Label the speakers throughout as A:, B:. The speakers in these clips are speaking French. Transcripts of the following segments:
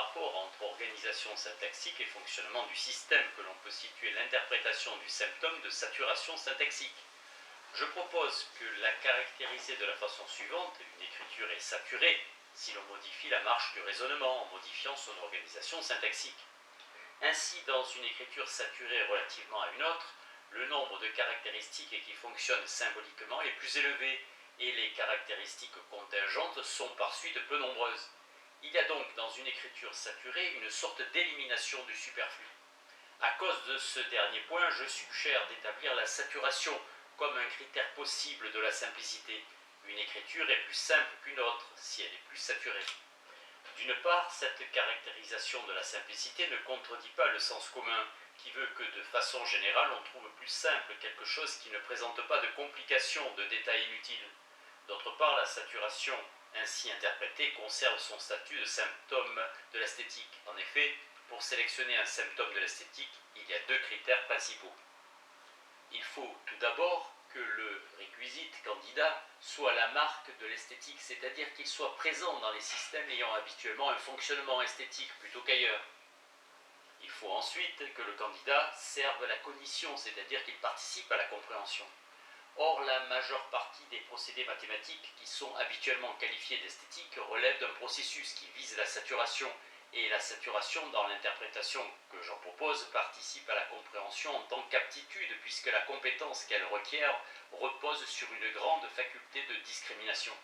A: rapport entre organisation syntaxique et fonctionnement du système que l'on peut situer l'interprétation du symptôme de saturation syntaxique. Je propose que la caractériser de la façon suivante: une écriture est saturée si l'on modifie la marche du raisonnement en modifiant son organisation syntaxique. Ainsi, dans une écriture saturée relativement à une autre, le nombre de caractéristiques qui fonctionnent symboliquement est plus élevé et les caractéristiques contingentes sont par suite peu nombreuses. Il y a donc dans une écriture saturée une sorte d'élimination du superflu. À cause de ce dernier point, je suggère d'établir la saturation comme un critère possible de la simplicité. Une écriture est plus simple qu'une autre si elle est plus saturée. D'une part, cette caractérisation de la simplicité ne contredit pas le sens commun, qui veut que de façon générale on trouve plus simple quelque chose qui ne présente pas de complications, de détails inutiles. D'autre part, la saturation ainsi interprétée conserve son statut de symptôme de l'esthétique. En effet, pour sélectionner un symptôme de l'esthétique, il y a deux critères principaux. Il faut tout d'abord que le requisite candidat soit la marque de l'esthétique, c'est-à-dire qu'il soit présent dans les systèmes ayant habituellement un fonctionnement esthétique plutôt qu'ailleurs. Il faut ensuite que le candidat serve la cognition, c'est-à-dire qu'il participe à la compréhension. Or, la majeure partie des procédés mathématiques qui sont habituellement qualifiés d'esthétiques relèvent d'un processus qui vise la saturation, et la saturation dans l'interprétation que j'en propose participe à la compréhension en tant qu'aptitude, puisque la compétence qu'elle requiert repose sur une grande faculté de discrimination.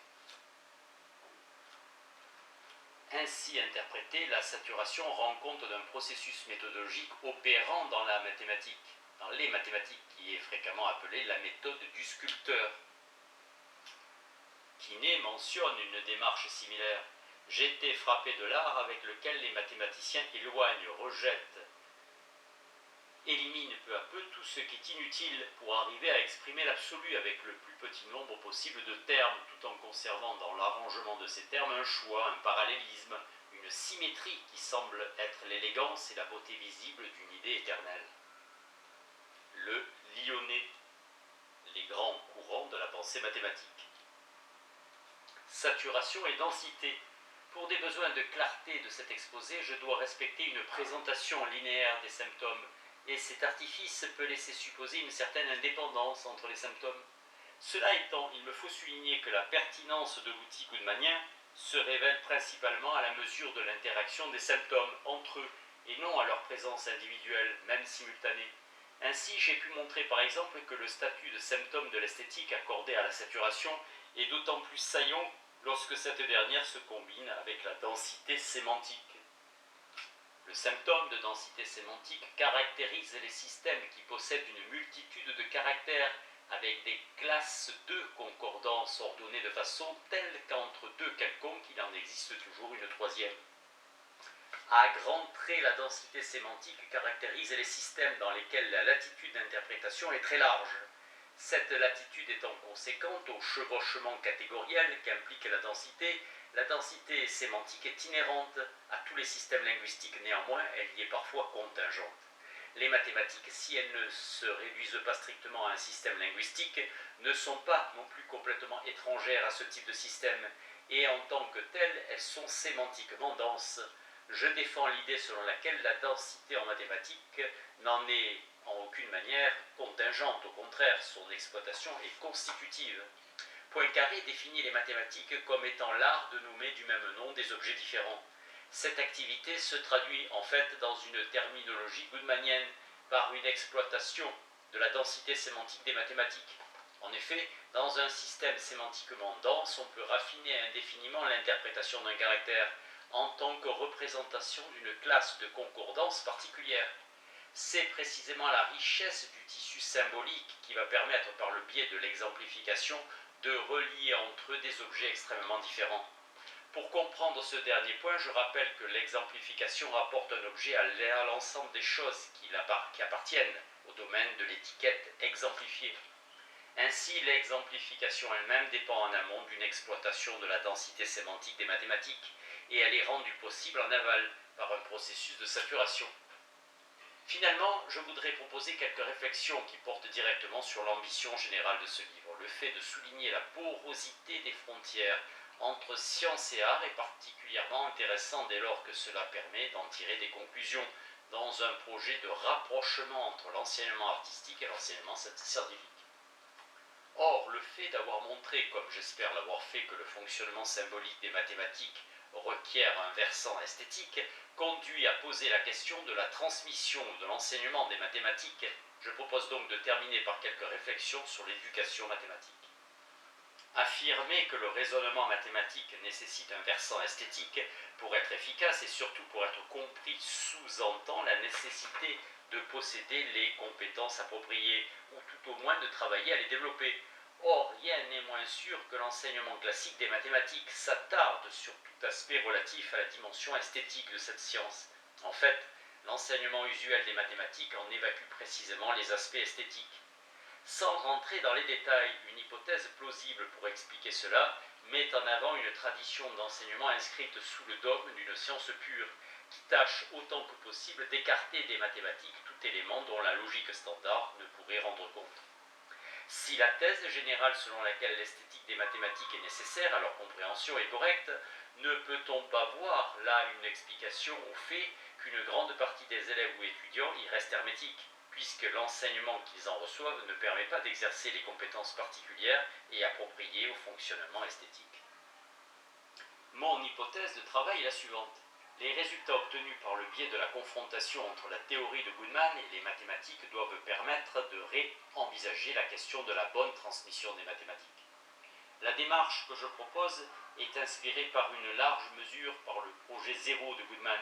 A: Ainsi interprétée, la saturation rend compte d'un processus méthodologique opérant dans les mathématiques, qui est fréquemment appelée la méthode du sculpteur. Quinet mentionne une démarche similaire. J'ai été frappé de l'art avec lequel les mathématiciens éloignent, rejettent, éliminent peu à peu tout ce qui est inutile pour arriver à exprimer l'absolu avec le plus petit nombre possible de termes, tout en conservant dans l'arrangement de ces termes un choix, un parallélisme, une symétrie qui semble être l'élégance et la beauté visible d'une idée éternelle. Le Lyonnais, les grands courants de la pensée mathématique. Saturation et densité. Pour des besoins de clarté de cet exposé, je dois respecter une présentation linéaire des symptômes, et cet artifice peut laisser supposer une certaine indépendance entre les symptômes. Cela étant, il me faut souligner que la pertinence de l'outil Goodmanien se révèle principalement à la mesure de l'interaction des symptômes entre eux, et non à leur présence individuelle, même simultanée. Ainsi, j'ai pu montrer par exemple que le statut de symptôme de l'esthétique accordé à la saturation est d'autant plus saillant lorsque cette dernière se combine avec la densité sémantique. Le symptôme de densité sémantique caractérise les systèmes qui possèdent une multitude de caractères avec des classes de concordance ordonnées de façon telle qu'entre deux quelconques il en existe toujours une troisième. À grands traits, la densité sémantique caractérise les systèmes dans lesquels la latitude d'interprétation est très large. Cette latitude étant conséquente au chevauchement catégoriel qu'implique la densité sémantique est inhérente à tous les systèmes linguistiques, néanmoins elle y est parfois contingente. Les mathématiques, si elles ne se réduisent pas strictement à un système linguistique, ne sont pas non plus complètement étrangères à ce type de système, et en tant que telles, elles sont sémantiquement denses. Je défends l'idée selon laquelle la densité en mathématiques n'en est en aucune manière contingente, au contraire, son exploitation est constitutive. Poincaré définit les mathématiques comme étant l'art de nommer du même nom des objets différents. Cette activité se traduit en fait dans une terminologie goodmanienne par une exploitation de la densité sémantique des mathématiques. En effet, dans un système sémantiquement dense, on peut raffiner indéfiniment l'interprétation d'un caractère en tant que représentation d'une classe de concordance particulière. C'est précisément la richesse du tissu symbolique qui va permettre, par le biais de l'exemplification, de relier entre eux des objets extrêmement différents. Pour comprendre ce dernier point, je rappelle que l'exemplification rapporte un objet à l'ensemble des choses qui appartiennent au domaine de l'étiquette exemplifiée. Ainsi, l'exemplification elle-même dépend en amont d'une exploitation de la densité sémantique des mathématiques, et elle est rendue possible en aval par un processus de saturation. Finalement, je voudrais proposer quelques réflexions qui portent directement sur l'ambition générale de ce livre, le fait de souligner la porosité des frontières entre science et art est particulièrement intéressant dès lors que cela permet d'en tirer des conclusions dans un projet de rapprochement entre l'enseignement artistique et l'enseignement scientifique. Or, le fait d'avoir montré, comme j'espère l'avoir fait, que le fonctionnement symbolique des mathématiques requiert un versant esthétique, conduit à poser la question de la transmission ou de l'enseignement des mathématiques. Je propose donc de terminer par quelques réflexions sur l'éducation mathématique. Affirmer que le raisonnement mathématique nécessite un versant esthétique pour être efficace et surtout pour être compris sous-entend la nécessité de posséder les compétences appropriées ou tout au moins de travailler à les développer. Or, rien n'est moins sûr que l'enseignement classique des mathématiques s'attarde sur tout aspect relatif à la dimension esthétique de cette science. En fait, l'enseignement usuel des mathématiques en évacue précisément les aspects esthétiques. Sans rentrer dans les détails, une hypothèse plausible pour expliquer cela met en avant une tradition d'enseignement inscrite sous le dogme d'une science pure, qui tâche autant que possible d'écarter des mathématiques tout élément dont la logique standard ne pourrait rendre compte. Si la thèse générale selon laquelle l'esthétique des mathématiques est nécessaire à leur compréhension est correcte, ne peut-on pas voir là une explication au fait qu'une grande partie des élèves ou étudiants y restent hermétiques, puisque l'enseignement qu'ils en reçoivent ne permet pas d'exercer les compétences particulières et appropriées au fonctionnement esthétique. Mon hypothèse de travail est la suivante. Les résultats obtenus par le biais de la confrontation entre la théorie de Goodman et les mathématiques doivent permettre de réenvisager la question de la bonne transmission des mathématiques. La démarche que je propose est inspirée par une large mesure par le projet zéro de Goodman.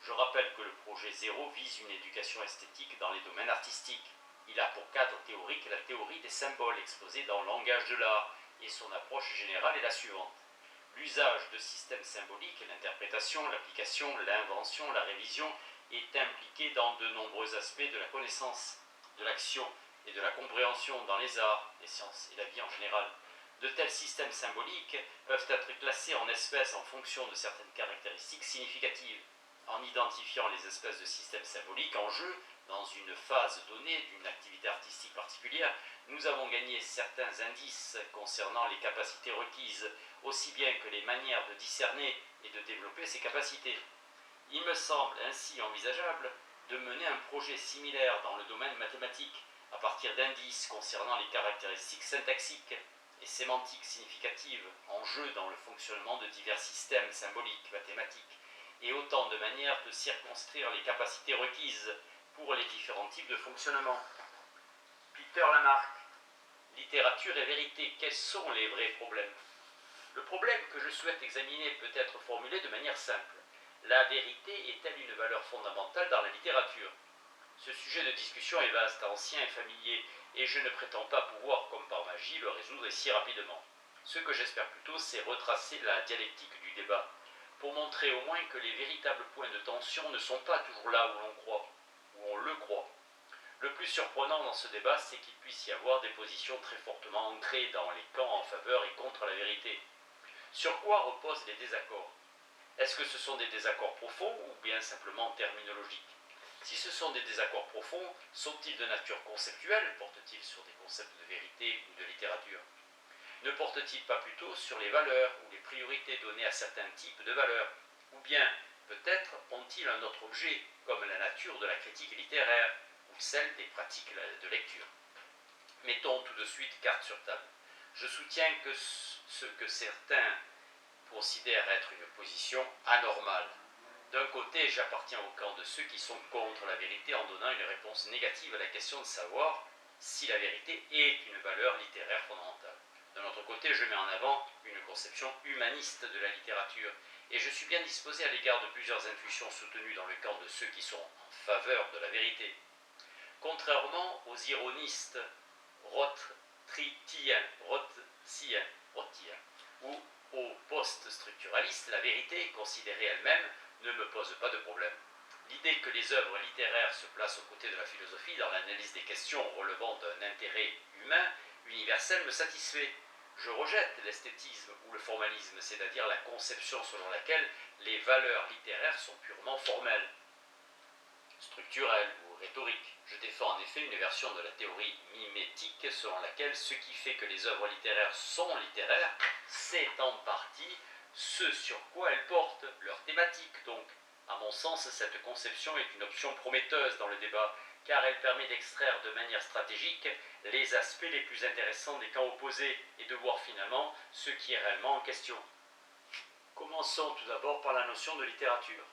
A: Je rappelle que le projet zéro vise une éducation esthétique dans les domaines artistiques. Il a pour cadre théorique la théorie des symboles exposée dans le langage de l'art, et son approche générale est la suivante. L'usage de systèmes symboliques, l'interprétation, l'application, l'invention, la révision est impliqué dans de nombreux aspects de la connaissance, de l'action et de la compréhension dans les arts, les sciences et la vie en général. De tels systèmes symboliques peuvent être classés en espèces en fonction de certaines caractéristiques significatives. En identifiant les espèces de systèmes symboliques en jeu dans une phase donnée d'une activité artistique particulière, nous avons gagné certains indices concernant les capacités requises, aussi bien que les manières de discerner et de développer ces capacités. Il me semble ainsi envisageable de mener un projet similaire dans le domaine mathématique, à partir d'indices concernant les caractéristiques syntaxiques et sémantiques significatives en jeu dans le fonctionnement de divers systèmes symboliques mathématiques, et autant de manières de circonscrire les capacités requises pour les différents types de fonctionnement. Peter Lamarck, littérature et vérité, quels sont les vrais problèmes? Le problème que je souhaite examiner peut être formulé de manière simple. La vérité est-elle une valeur fondamentale dans la littérature? Ce sujet de discussion est vaste, ancien et familier, et je ne prétends pas pouvoir, comme par magie, le résoudre si rapidement. Ce que j'espère plutôt, c'est retracer la dialectique du débat, pour montrer au moins que les véritables points de tension ne sont pas toujours là où l'on croit, où on le croit. Le plus surprenant dans ce débat, c'est qu'il puisse y avoir des positions très fortement ancrées dans les camps en faveur et contre la vérité. Sur quoi reposent les désaccords? Est-ce que ce sont des désaccords profonds ou bien simplement terminologiques? Si ce sont des désaccords profonds, sont-ils de nature conceptuelle? Portent-ils sur des concepts de vérité ou de littérature? Ne portent-ils pas plutôt sur les valeurs ou les priorités données à certains types de valeurs? Ou bien, peut-être ont-ils un autre objet, comme la nature de la critique littéraire ou celle des pratiques de lecture? Mettons tout de suite carte sur table. Je soutiens que ce que certains considèrent être une position anormale. D'un côté, j'appartiens au camp de ceux qui sont contre la vérité en donnant une réponse négative à la question de savoir si la vérité est une valeur littéraire fondamentale. D'un autre côté, je mets en avant une conception humaniste de la littérature, et je suis bien disposé à l'égard de plusieurs intuitions soutenues dans le camp de ceux qui sont en faveur de la vérité. Contrairement aux ironistes Rothschiildiens ou aux post-structuralistes, la vérité, considérée elle-même, ne me pose pas de problème. L'idée que les œuvres littéraires se placent aux côtés de la philosophie dans l'analyse des questions relevant d'un intérêt humain universel me satisfait. Je rejette l'esthétisme ou le formalisme, c'est-à-dire la conception selon laquelle les valeurs littéraires sont purement formelles, structurelles ou rhétorique. Je défends en effet une version de la théorie mimétique selon laquelle ce qui fait que les œuvres littéraires sont littéraires, c'est en partie ce sur quoi elles portent, leur thématique donc. À mon sens, cette conception est une option prometteuse dans le débat, car elle permet d'extraire de manière stratégique les aspects les plus intéressants des camps opposés et de voir finalement ce qui est réellement en question. Commençons tout d'abord par la notion de littérature.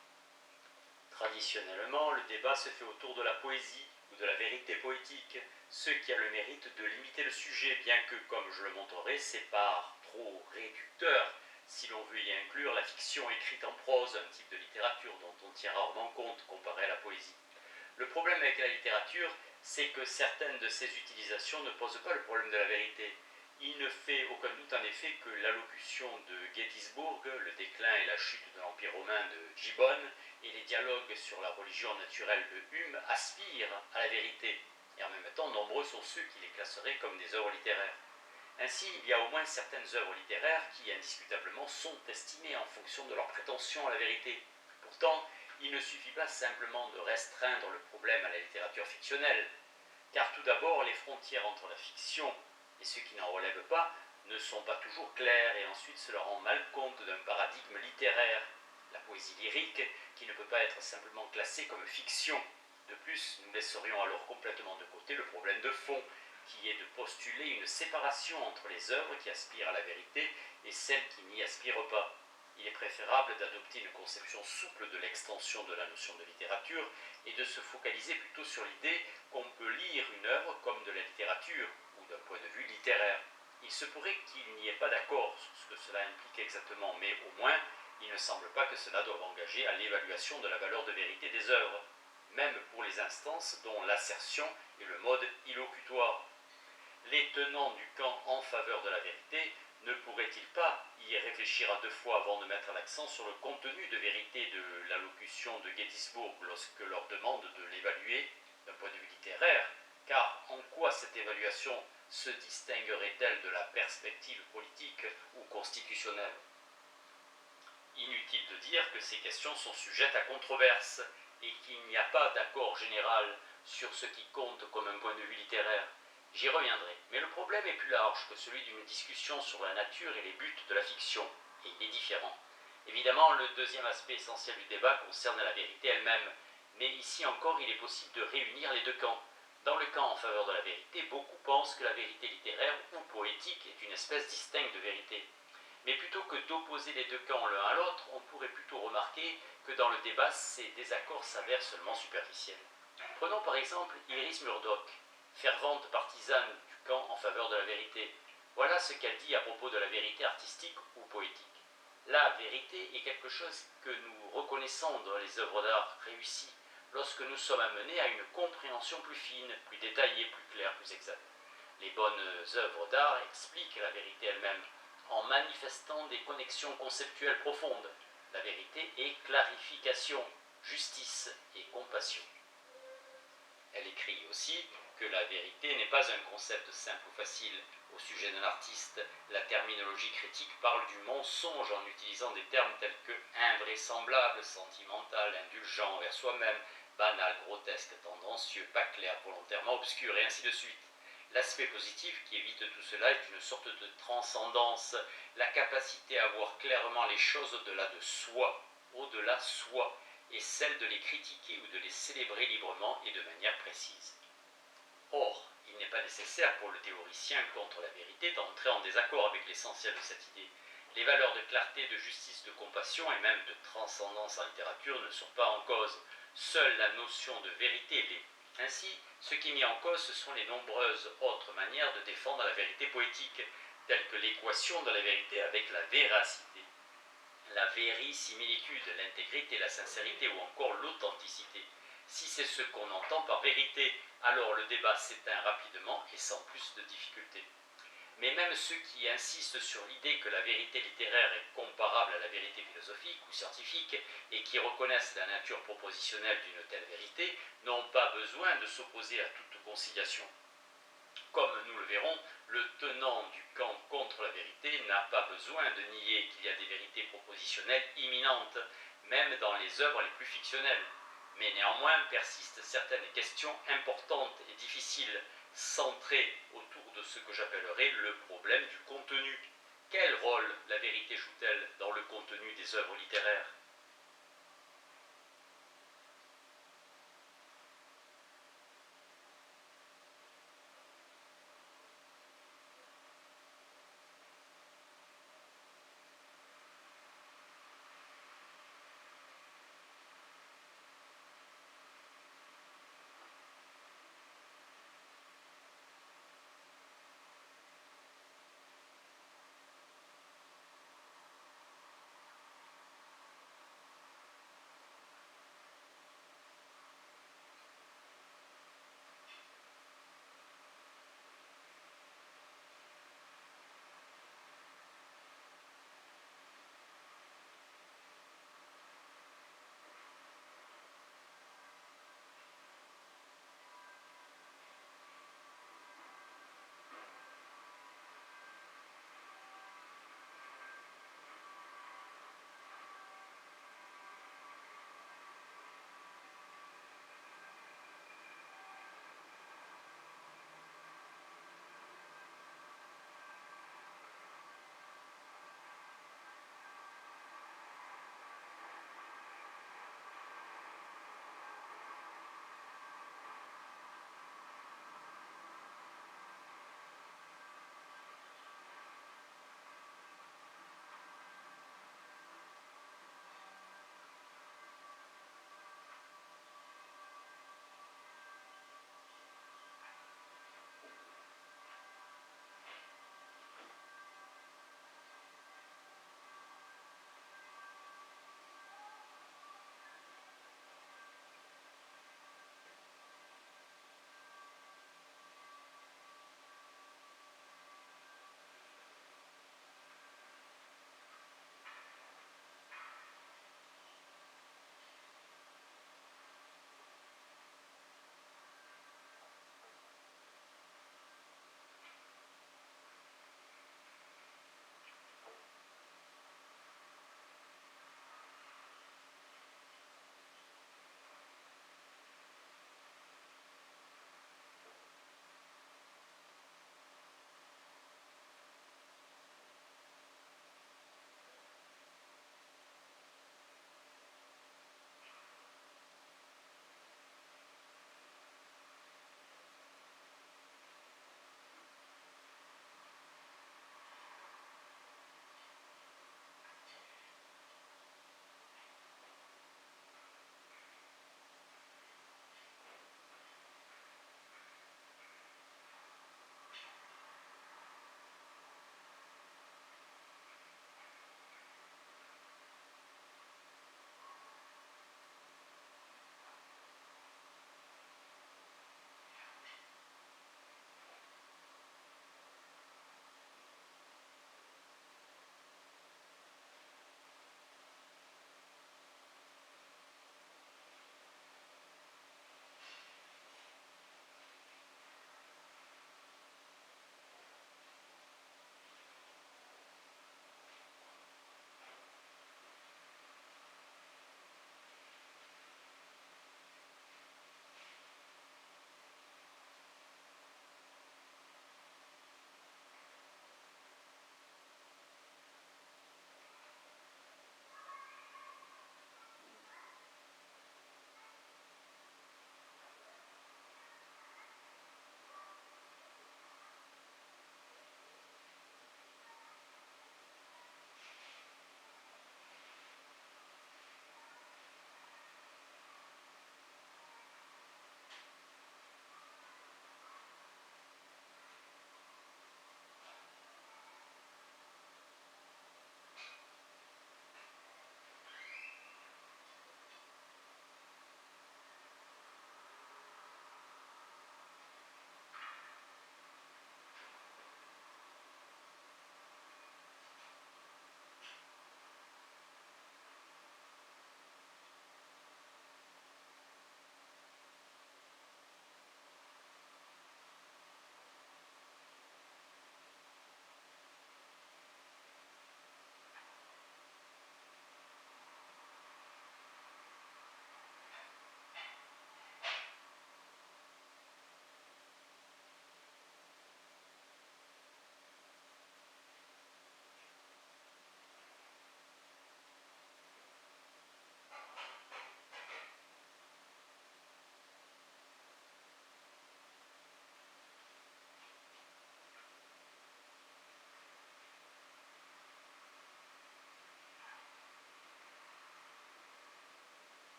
A: Traditionnellement, le débat se fait autour de la poésie ou de la vérité poétique, ce qui a le mérite de limiter le sujet, bien que, comme je le montrerai, c'est pas trop réducteur si l'on veut y inclure la fiction écrite en prose, un type de littérature dont on tient rarement compte comparé à la poésie. Le problème avec la littérature, c'est que certaines de ses utilisations ne posent pas le problème de la vérité. Il ne fait aucun doute en effet que l'allocution de Gettysburg, le déclin et la chute de l'Empire romain de Gibbon, et les dialogues sur la religion naturelle de Hume aspirent à la vérité, et en même temps nombreux sont ceux qui les classeraient comme des œuvres littéraires. Ainsi, il y a au moins certaines œuvres littéraires qui indiscutablement sont estimées en fonction de leur prétention à la vérité. Pourtant, il ne suffit pas simplement de restreindre le problème à la littérature fictionnelle, car tout d'abord, les frontières entre la fiction et ce qui n'en relève pas ne sont pas toujours claires, et ensuite cela rend mal compte d'un paradigme littéraire, la poésie lyrique, qui ne peut pas être simplement classée comme fiction. De plus, nous laisserions alors complètement de côté le problème de fond, qui est de postuler une séparation entre les œuvres qui aspirent à la vérité et celles qui n'y aspirent pas. Il est préférable d'adopter une conception souple de l'extension de la notion de littérature et de se focaliser plutôt sur l'idée qu'on peut lire une œuvre comme de la littérature ou d'un point de vue littéraire. Il se pourrait qu'il n'y ait pas d'accord sur ce que cela implique exactement, mais au moins, il ne semble pas que cela doive engager à l'évaluation de la valeur de vérité des œuvres, même pour les instances dont l'assertion est le mode illocutoire. Les tenants du camp en faveur de la vérité ne pourraient-ils pas y réfléchir à deux fois avant de mettre l'accent sur le contenu de vérité de l'allocution de Gettysburg lorsque leur demande de l'évaluer d'un point de vue littéraire, car en quoi cette évaluation se distinguerait-elle de la perspective politique ou constitutionnelle? Inutile de dire que ces questions sont sujettes à controverse et qu'il n'y a pas d'accord général sur ce qui compte comme un point de vue littéraire. J'y reviendrai, mais le problème est plus large que celui d'une discussion sur la nature et les buts de la fiction, et il est différent. Évidemment, le deuxième aspect essentiel du débat concerne la vérité elle-même, mais ici encore il est possible de réunir les deux camps. Dans le camp en faveur de la vérité, beaucoup pensent que la vérité littéraire ou poétique est une espèce distincte de vérité. Mais plutôt que d'opposer les deux camps l'un à l'autre, on pourrait plutôt remarquer que dans le débat, ces désaccords s'avèrent seulement superficiels. Prenons par exemple Iris Murdoch, fervente partisane du camp en faveur de la vérité. Voilà ce qu'elle dit à propos de la vérité artistique ou poétique. La vérité est quelque chose que nous reconnaissons dans les œuvres d'art réussies, lorsque nous sommes amenés à une compréhension plus fine, plus détaillée, plus claire, plus exacte. Les bonnes œuvres d'art expliquent la vérité elle-même, en manifestant des connexions conceptuelles profondes. La vérité est clarification, justice et compassion. Elle écrit aussi que la vérité n'est pas un concept simple ou facile. Au sujet d'un artiste, la terminologie critique parle du mensonge en utilisant des termes tels que invraisemblable, sentimental, indulgent envers soi-même, banal, grotesque, tendancieux, pas clair, volontairement obscur, et ainsi de suite. L'aspect positif qui évite tout cela est une sorte de transcendance, la capacité à voir clairement les choses au-delà de soi, au-delà soi, et celle de les critiquer ou de les célébrer librement et de manière précise. Or, il n'est pas nécessaire pour le théoricien contre la vérité d'entrer en désaccord avec l'essentiel de cette idée. Les valeurs de clarté, de justice, de compassion et même de transcendance en littérature ne sont pas en cause. Seule la notion de vérité l'est. Ainsi, ce qui est mis en cause, ce sont les nombreuses autres manières de défendre la vérité poétique, telles que l'équation de la vérité avec la véracité, la vérisimilitude, l'intégrité, la sincérité ou encore l'authenticité. Si c'est ce qu'on entend par vérité, alors le débat s'éteint rapidement et sans plus de difficultés. Mais même ceux qui insistent sur l'idée que la vérité littéraire est comparable à la vérité philosophique ou scientifique et qui reconnaissent la nature propositionnelle d'une telle vérité n'ont pas besoin de s'opposer à toute conciliation. Comme nous le verrons, le tenant du camp contre la vérité n'a pas besoin de nier qu'il y a des vérités propositionnelles imminentes, même dans les œuvres les plus fictionnelles. Mais néanmoins persistent certaines questions importantes et difficiles, centrées autour de ce que j'appellerais le problème du contenu. Quel rôle la vérité joue-t-elle dans le contenu des œuvres littéraires ?